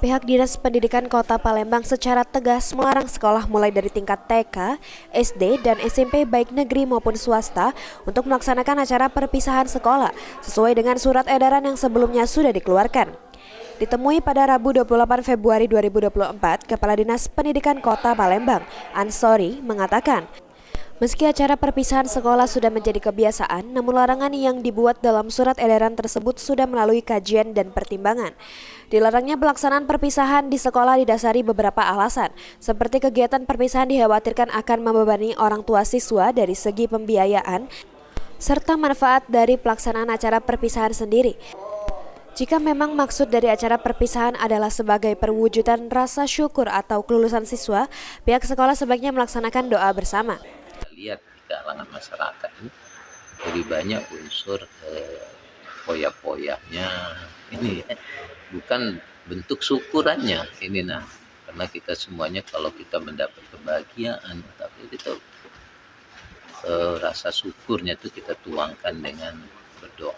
Pihak Dinas Pendidikan Kota Palembang secara tegas melarang sekolah mulai dari tingkat TK, SD, dan SMP baik negeri maupun swasta untuk melaksanakan acara perpisahan sekolah sesuai dengan surat edaran yang sebelumnya sudah dikeluarkan. Ditemui pada Rabu 28 Februari 2024, Kepala Dinas Pendidikan Kota Palembang, Ansori, mengatakan, meski acara perpisahan sekolah sudah menjadi kebiasaan, namun larangan yang dibuat dalam surat edaran tersebut sudah melalui kajian dan pertimbangan. Dilarangnya pelaksanaan perpisahan di sekolah didasari beberapa alasan, seperti kegiatan perpisahan dikhawatirkan akan membebani orang tua siswa dari segi pembiayaan, serta manfaat dari pelaksanaan acara perpisahan sendiri. Jika memang maksud dari acara perpisahan adalah sebagai perwujudan rasa syukur atau kelulusan siswa, pihak sekolah sebaiknya melaksanakan doa bersama. Lihat di kalangan masyarakat ini lebih banyak unsur poya-poyanya ini ya. Bukan bentuk syukurannya ini karena kita semuanya kalau kita mendapat kebahagiaan tapi kita rasa syukurnya itu kita tuangkan dengan berdoa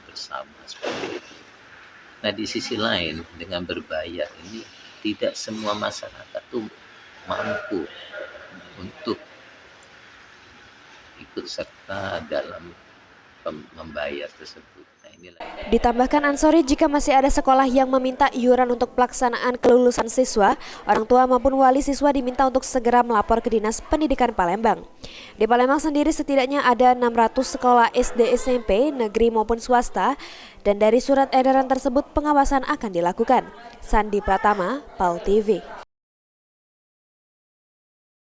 bersama seperti itu. Nah di sisi lain dengan berbayar ini tidak semua masyarakat tuh mampu untuk ikut serta dalam membayar tersebut. Nah, inilah. Ditambahkan Ansori, jika masih ada sekolah yang meminta iuran untuk pelaksanaan kelulusan siswa, orang tua maupun wali siswa diminta untuk segera melapor ke Dinas Pendidikan Palembang. Di Palembang sendiri setidaknya ada 600 sekolah SD SMP, negeri maupun swasta, dan dari surat edaran tersebut pengawasan akan dilakukan. Sandi Pratama, PAL TV.